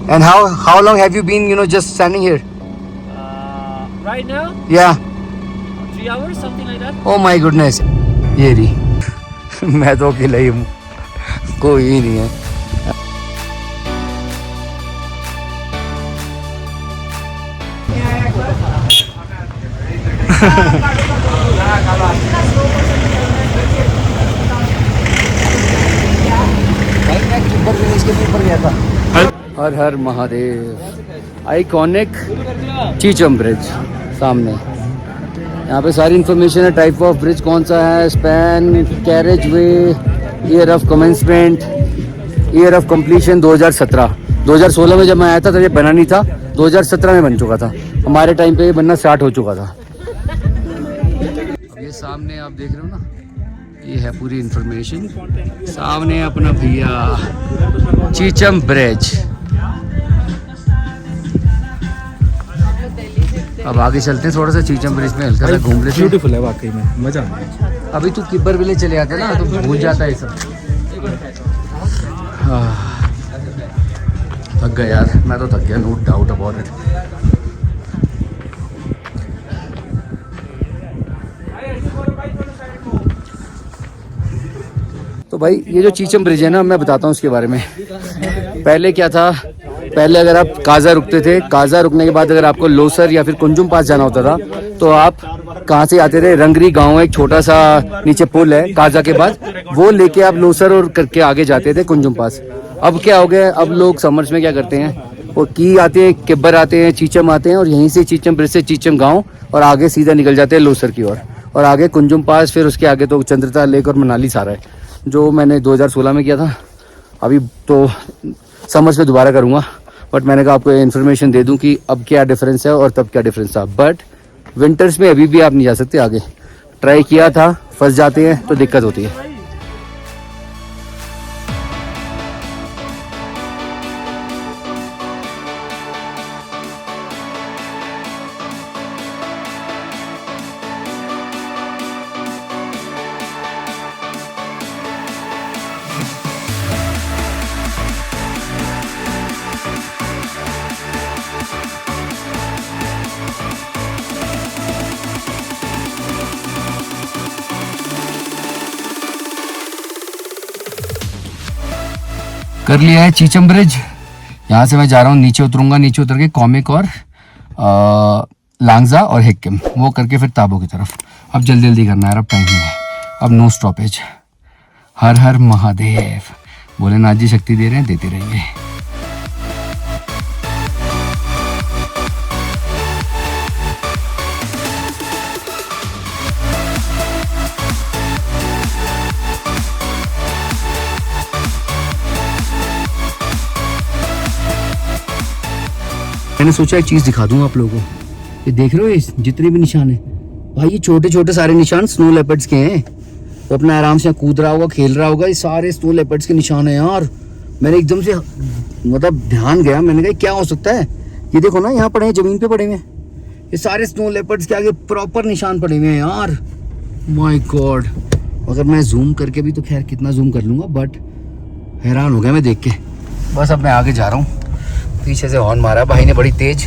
And how long have you been, just standing here? Right now, Yeah. 3 hours, something like that. Oh my goodness. ये रही मैं तो अकेला ही हूँ, कोई ही नहीं है. हर हर महादेव. आइकॉनिक चीचम ब्रिज सामने. यहाँ पे सारी इन्फॉर्मेशन है. टाइप ऑफ ब्रिज कौन सा है, span, carriage way, year of commencement, year of completion 2017. 2016 में जब मैं आया था तो ये बना नहीं था. 2017 में बन चुका था. हमारे टाइम पे ये बनना स्टार्ट हो चुका था. अब ये सामने आप देख रहे हो ना, ये है पूरी इन्फॉर्मेशन. सामने अपना भैया चीचम ब्रिज. अब आगे चलते हैं थोड़ा सा चीचम ब्रिज में, हल्का सा घूम लेते हैं. ब्यूटीफुल है वाकई में, मजा आ रहा है. अभी तू किब्बर विलेज चले जाते ना तो भूल जाता है सब. थक गया यार, मैं तो थक गया, नो डाउट अबाउट इट. तो भाई ये जो चीचम ब्रिज है ना, मैं बताता हूँ उसके बारे में. पहले क्या था, पहले अगर आप काजा रुकते थे, काजा रुकने के बाद अगर आपको लोसर या फिर कुंजुम पास जाना होता था तो आप कहाँ से आते थे, रंगरी गांव है, एक छोटा सा नीचे पुल है काजा के बाद, वो लेके आप लोसर और करके आगे जाते थे कुंजुम पास. अब क्या हो गया, अब लोग समर्स में क्या करते हैं, वो की आते हैं, किब्बर आते हैं, चीचम आते हैं और यहीं से चीचम ब्रिज से चीचम गाँव और आगे सीधा निकल जाते हैं लोसर की ओर और आगे कुंजुम पास, फिर उसके आगे तो चंद्रता लेक और मनाली सारा है, जो मैंने 2016 में किया था. अभी तो समर्स में दोबारा करूँगा, बट मैंने कहा आपको इन्फॉर्मेशन दे दूं कि अब क्या डिफरेंस है और तब क्या डिफरेंस था. बट विंटर्स में अभी भी आप नहीं जा सकते आगे. ट्राई किया था, फंस जाते हैं तो दिक्कत होती है. कर लिया है चीचम ब्रिज. यहाँ से मैं जा रहा हूँ, नीचे उतरूंगा, नीचे उतर के कॉमिक और लांगजा और हिक्किम वो करके फिर ताबो की तरफ. अब जल्दी जल्दी करना है, अब टाइम नहीं है, अब नो स्टॉपेज. हर हर महादेव. भोलेनाथ जी शक्ति दे रहे हैं, देते रहेंगे. मैंने सोचा एक चीज़ दिखा दूँ आप लोगों को. ये देख रहे हो, ये जितने भी निशान है भाई, ये छोटे छोटे सारे निशान स्नो लेपर्ड्स के हैं. तो अपना आराम से कूद रहा होगा, खेल रहा होगा, ये सारे स्नो लेपर्ड्स के निशान है यार. मैंने एकदम से मतलब ध्यान गया, मैंने कहा क्या हो सकता है. ये देखो ना, यहाँ पड़े हैं, जमीन पे पड़े हुए हैं, ये सारे स्नो लेपर्ड्स के आगे प्रॉपर निशान पड़े हुए हैं यार. My God. अगर मैं जूम करके भी, तो खैर कितना जूम कर लूँगा, बट हैरान हो गया मैं देख के. बस अब मैं आगे जा रहा हूँ. पीछे से हॉर्न मारा, भाई ने बड़ी तेज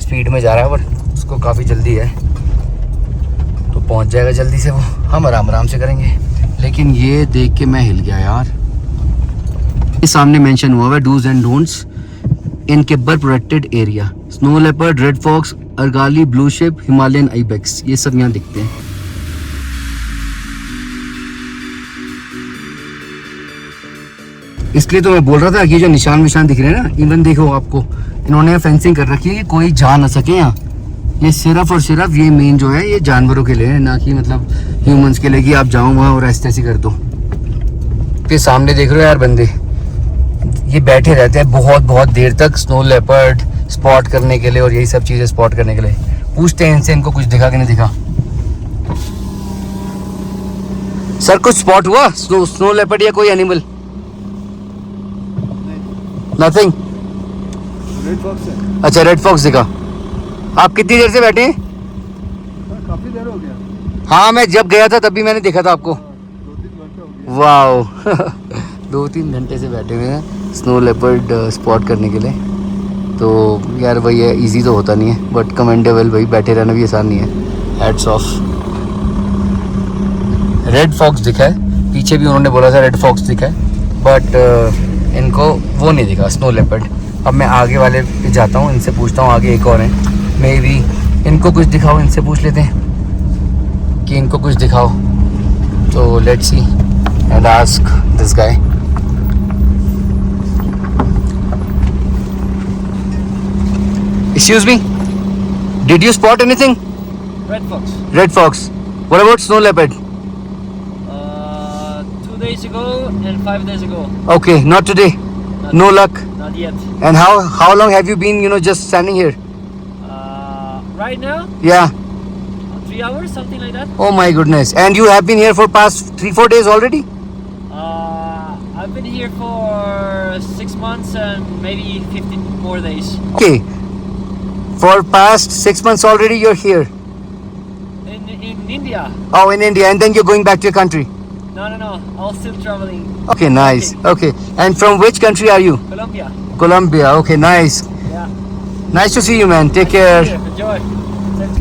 स्पीड में जा रहा है, पर उसको काफ़ी जल्दी है तो पहुंच जाएगा जल्दी से वो. हम आराम आराम से करेंगे. लेकिन ये देख के मैं हिल गया यार. ये सामने मेंशन हुआ है dos and don'ts in Kibber protected area. Snow leopard, red fox, argali, blue sheep, Himalayan ibex, ये सब यहाँ दिखते हैं. इसलिए तो मैं बोल रहा था कि जो निशान दिख रहे हैं ना, इवन देखो आपको इन्होंने फेंसिंग कर रखी है कि कोई जा ना सके यहाँ. ये सिर्फ और सिर्फ ये मेन जो है, ये जानवरों के लिए है, ना कि मतलब ह्यूमंस के लिए कि आप जाओ वहाँ और ऐसे कर दो. फिर सामने देख रहे हो यार बंदे, ये बैठे रहते हैं बहुत देर तक स्नो लेपर्ड स्पॉट करने के लिए और यही सब चीज़ें स्पॉट करने के लिए. पूछते हैं इनसे, इनको कुछ दिखा कि नहीं दिखा. सर कुछ स्पॉट हुआ स्नो लेपर्ड या कोई एनिमल? नथिंग. अच्छा, रेड फॉक्स दिखा. आप कितनी देर से बैठे हैं? काफी देर हो गया. हाँ, मैं जब गया था तभी मैंने देखा था आपको. 2-3 घंटे हो गए. वाओ 2-3 घंटे से बैठे हुए हैं स्नो लेपर्ड स्पॉट करने के लिए. तो यार वही है, इजी तो होता नहीं है बट कमेंडेबल, भाई बैठे रहना भी आसान नहीं है। Heads of. रेड फॉक्स दिखा है पीछे भी, उन्होंने बोला था रेड फॉक्स दिखा है बट इनको वो नहीं दिखा, स्नो लेपर्ड। अब मैं आगे वाले पे जाता हूँ, इनसे पूछता हूँ आगे एक और है, मे बी इनको कुछ दिखाओ, इनसे पूछ लेते हैं कि इनको कुछ दिखाओ। तो let's see and ask this guy. Excuse me, did you spot anything? Red fox. Red fox. What about snow leopard? 2 days ago and 5 days ago. Okay, not today. No luck. Not yet. And how long have you been, just standing here? Right now, Yeah. 3 hours, something like that. Oh my goodness. And you have been here for past 3-4 days already? I've been here for 6 months and maybe 15 more days. Okay. For past 6 months already you're here. In India. Oh, in India, and then you're going back to your country. No. I'm still traveling. Okay, nice. Okay. And from which country are you? Colombia. Colombia. Okay, nice. Yeah. Nice to see you, man. Take care. Enjoy.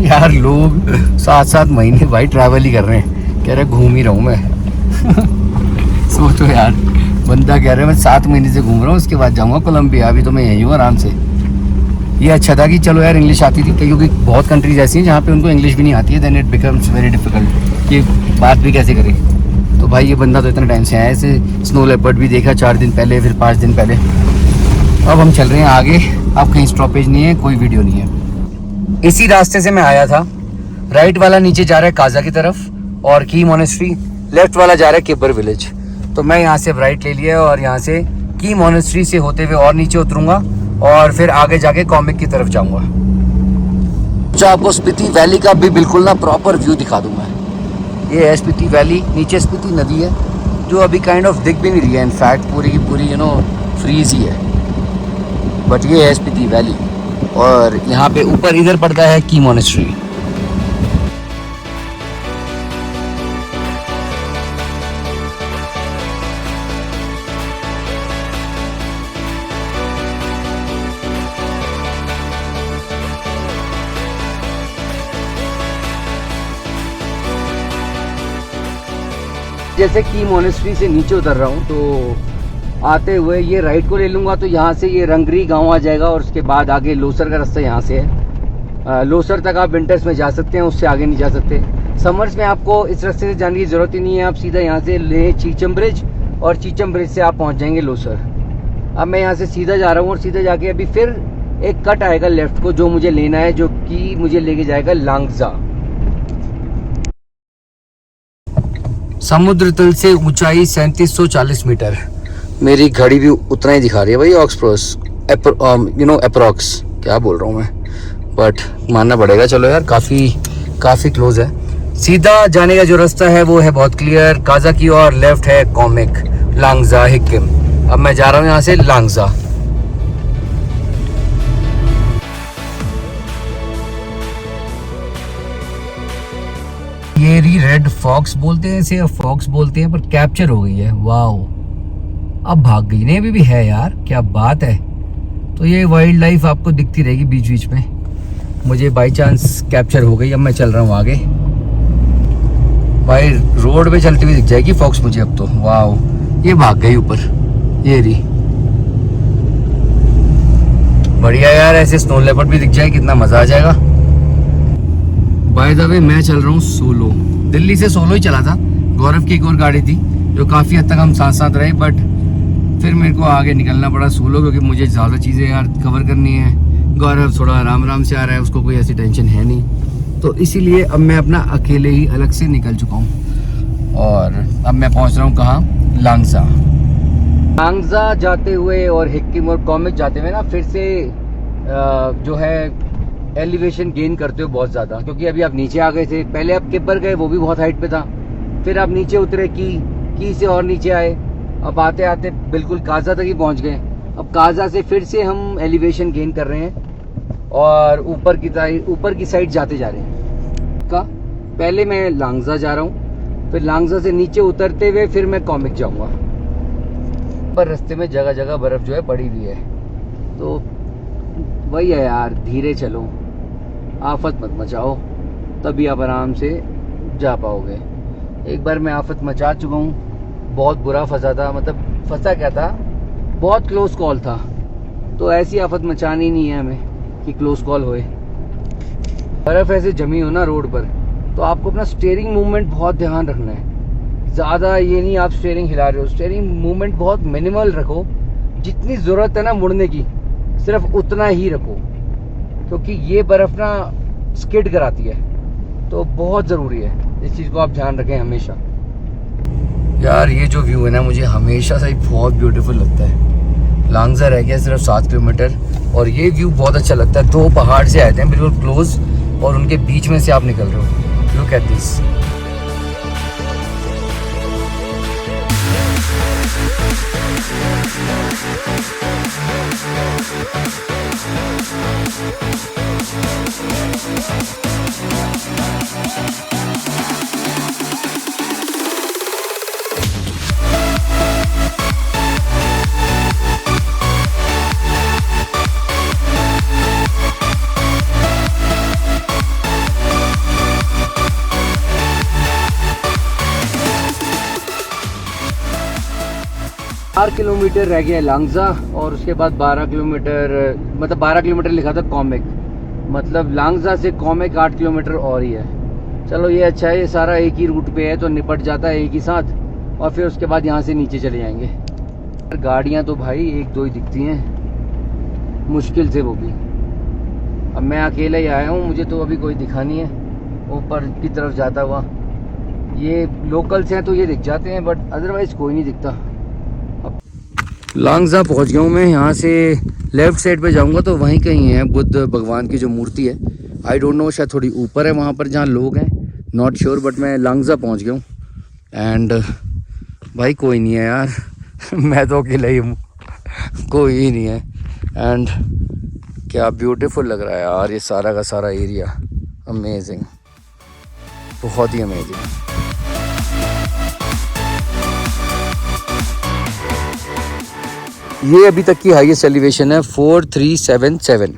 यार लोग 7-7 महीने भाई travel ही कर रहे हैं, कह रहे घूम ही रहा हूँ मैं। सोचो यार, बंदा कह रहा है मैं 7 महीने से घूम रहा हूँ, उसके बाद जाऊँगा कोलंबिया, अभी तो मैं यहीं हूँ आराम से। ये अच्छा था कि चलो यार इंग्लिश आती थी, क्योंकि बहुत कंट्रीज ऐसी हैं जहाँ पे उनको इंग्लिश भी नहीं आती है, then it becomes very difficult कि बात भी कैसे करें। तो भाई ये बंदा तो इतना टाइम से आया है, ऐसे स्नो लेपर्ड भी देखा 4 दिन पहले, फिर 5 दिन पहले। अब हम चल रहे हैं आगे, अब कहीं स्टॉपेज नहीं है, कोई वीडियो नहीं है। इसी रास्ते से मैं आया था, राइट वाला नीचे जा रहा है काजा की तरफ और की मोनेस्ट्री, लेफ्ट वाला जा रहा है किबर विलेज। तो मैं यहाँ से राइट ले लिया और यहाँ से की मोनेस्ट्री से होते हुए और नीचे उतरूंगा और फिर आगे जाके कॉमिक की तरफ जाऊंगा। तो आपको स्पीति वैली का भी बिल्कुल ना प्रॉपर व्यू दिखा दूंगा। ये है स्पीति वैली, नीचे स्पीति नदी है जो अभी काइंड ऑफ दिख भी नहीं रही है, इनफैक्ट पूरी की पूरी फ्रीज ही है, बट ये है स्पीति वैली और यहाँ पे ऊपर इधर पड़ता है की मोनेस्ट्री। जैसे की मोनेस्ट्री से नीचे उतर रहा हूँ तो आते हुए ये राइट को ले लूँगा तो यहाँ से ये रंगरी गांव आ जाएगा और उसके बाद आगे लोसर का रास्ता यहाँ से है। लोसर तक आप विंटर्स में जा सकते हैं, उससे आगे नहीं जा सकते। समर्स में आपको इस रास्ते से जाने की ज़रूरत ही नहीं है, आप सीधा यहाँ से ले चीचम ब्रिज और चीचम ब्रिज से आप पहुँच जाएंगे लोसर। अब मैं यहाँ से सीधा जा रहा हूँ और सीधा जाके अभी फिर एक कट आएगा लेफ्ट को जो मुझे लेना है, जो कि मुझे लेके जाएगा लांगजा। समुद्र तल से ऊंचाई 3740 मीटर। मेरी घड़ी भी उतना ही दिखा रही है भाई, ऑक्सप्रोस अप्रॉक्स, क्या बोल रहा हूँ मैं, बट मानना पड़ेगा। चलो यार काफ़ी क्लोज है। सीधा जाने का जो रास्ता है वो है बहुत क्लियर, काजा की और लेफ्ट है कॉमिक, लांगजा, हिक्किम। अब मैं जा रहा हूँ यहाँ से लांगजा। ये रेड फॉक्स बोलते हैं इसे, फॉक्स बोलते हैं, पर कैप्चर हो गई है। वाओ, अब भाग गई नहीं, अभी भी है यार, क्या बात है। तो ये वाइल्ड लाइफ आपको दिखती रहेगी बीच बीच में। मुझे बाय चांस कैप्चर हो गई, अब मैं चल रहा हूँ आगे। भाई रोड पे चलती हुई दिख जाएगी फॉक्स मुझे अब तो। वाओ, ये भाग गई ऊपर, ये रही। बढ़िया यार, ऐसे स्नो लेपर्ड भी दिख जाए कितना मजा आ जाएगा। बाय द वे मैं चल रहा हूँ सोलो, दिल्ली से सोलो ही चला था। गौरव की एक और गाड़ी थी जो काफ़ी हद तक हम साथ साथ रहे, बट फिर मेरे को आगे निकलना पड़ा सोलो, क्योंकि मुझे ज़्यादा चीज़ें यार कवर करनी है। गौरव थोड़ा आराम से आ रहा है, उसको कोई ऐसी टेंशन है नहीं, तो इसीलिए अब मैं अपना अकेले ही अलग से निकल चुका हूँ। और अब मैं पहुँच रहा हूँ कहाँ, लांगजा। लांगजा जाते हुए और हिक्किम और कॉमिक जाते हुए ना फिर से जो है एलिवेशन गेन करते हो बहुत ज़्यादा, क्योंकि अभी आप नीचे आ गए थे। पहले आप किबर गए, वो भी बहुत हाइट पे था, फिर आप नीचे उतरे की से और नीचे आए, अब आते आते बिल्कुल काजा तक ही पहुंच गए। अब काजा से फिर से हम एलिवेशन गेन कर रहे हैं और ऊपर की साइड जाते जा रहे हैं। पहले मैं लांगजा जा रहा हूँ, फिर लांगजा से नीचे उतरते हुए फिर मैं कॉमिक जाऊँगा। पर रास्ते में जगह जगह बर्फ़ जो है पड़ी हुई है, तो वही है यार, धीरे चलो, आफत मत मचाओ, तभी आप आराम से जा पाओगे। एक बार मैं आफत मचा चुका हूँ, बहुत बुरा फंसा था, मतलब फंसा क्या था, बहुत क्लोज कॉल था। तो ऐसी आफत मचानी नहीं है हमें कि क्लोज कॉल होए। बर्फ़ ऐसे जमी हो ना रोड पर, तो आपको अपना स्टीयरिंग मूवमेंट बहुत ध्यान रखना है। ज़्यादा ये नहीं आप स्टीयरिंग हिला रहे हो, स्टीयरिंग मूवमेंट बहुत मिनिमल रखो, जितनी ज़रूरत है ना मुड़ने की सिर्फ उतना ही रखो, क्योंकि ये बर्फ़ ना स्किड कराती है, तो बहुत ज़रूरी है इस चीज़ को आप ध्यान रखें हमेशा। यार ये जो व्यू है ना मुझे हमेशा से बहुत ब्यूटीफुल लगता है। लांगजा रह गया सिर्फ 7 किलोमीटर और ये व्यू बहुत अच्छा लगता है। 2 पहाड़ से आए थे बिल्कुल क्लोज और उनके बीच में से आप निकल रहे हो। Look at this. चार किलोमीटर रह गया लांगजा और उसके बाद 12 किलोमीटर, मतलब 12 किलोमीटर लिखा था कॉमेक, मतलब लांगजा से कॉमेक 8 किलोमीटर और ही है। चलो ये अच्छा है, ये सारा एक ही रूट पे है तो निपट जाता है एक ही साथ, और फिर उसके बाद यहाँ से नीचे चले जाएंगे। गाड़ियाँ तो भाई 1-2 ही दिखती हैं, मुश्किल से वो भी। अब मैं अकेला ही आया हूँ, मुझे तो अभी कोई दिखा नहीं है ऊपर की तरफ जाता हुआ। ये लोकल्स हैं तो ये दिख जाते हैं, बट अदरवाइज कोई नहीं दिखता। लांगजा पहुंच गया हूँ मैं। यहाँ से लेफ्ट साइड पे जाऊँगा तो वहीं कहीं है बुद्ध भगवान की जो मूर्ति है। आई डोंट नो, शायद थोड़ी ऊपर है वहाँ पर जहाँ लोग हैं, नॉट श्योर, बट मैं लांगजा पहुँच गया हूँ। एंड भाई कोई नहीं है यार मैं तो अकेला ही हूँ, कोई ही नहीं है। एंड क्या ब्यूटीफुल लग रहा है यार ये सारा का सारा एरिया, अमेजिंग, बहुत ही अमेजिंग। ये अभी तक की हाईएस्ट एलिवेशन है 4377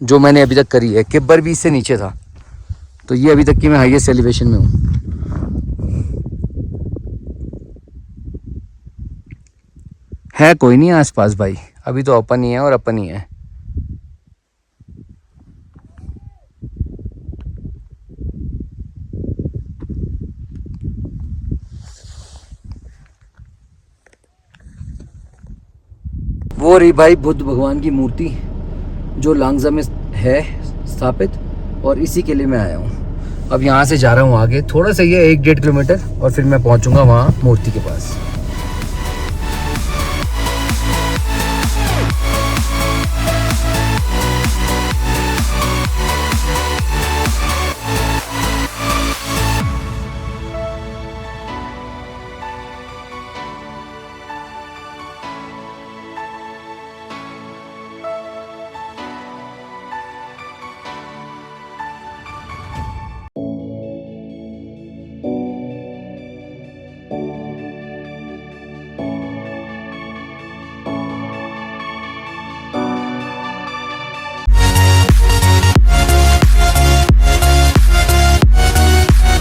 जो मैंने अभी तक करी है। किब्बर भी इससे नीचे था, तो ये अभी तक की मैं हाईएस्ट एलिवेशन में हूँ। है कोई नहीं आसपास भाई, अभी तो अपन ही है और अपन ही है। वो रही भाई बुद्ध भगवान की मूर्ति जो लांगजा में है स्थापित, और इसी के लिए मैं आया हूँ। अब यहाँ से जा रहा हूँ आगे, थोड़ा सा ये 1-1.5 किलोमीटर और फिर मैं पहुँचूँगा वहाँ मूर्ति के पास।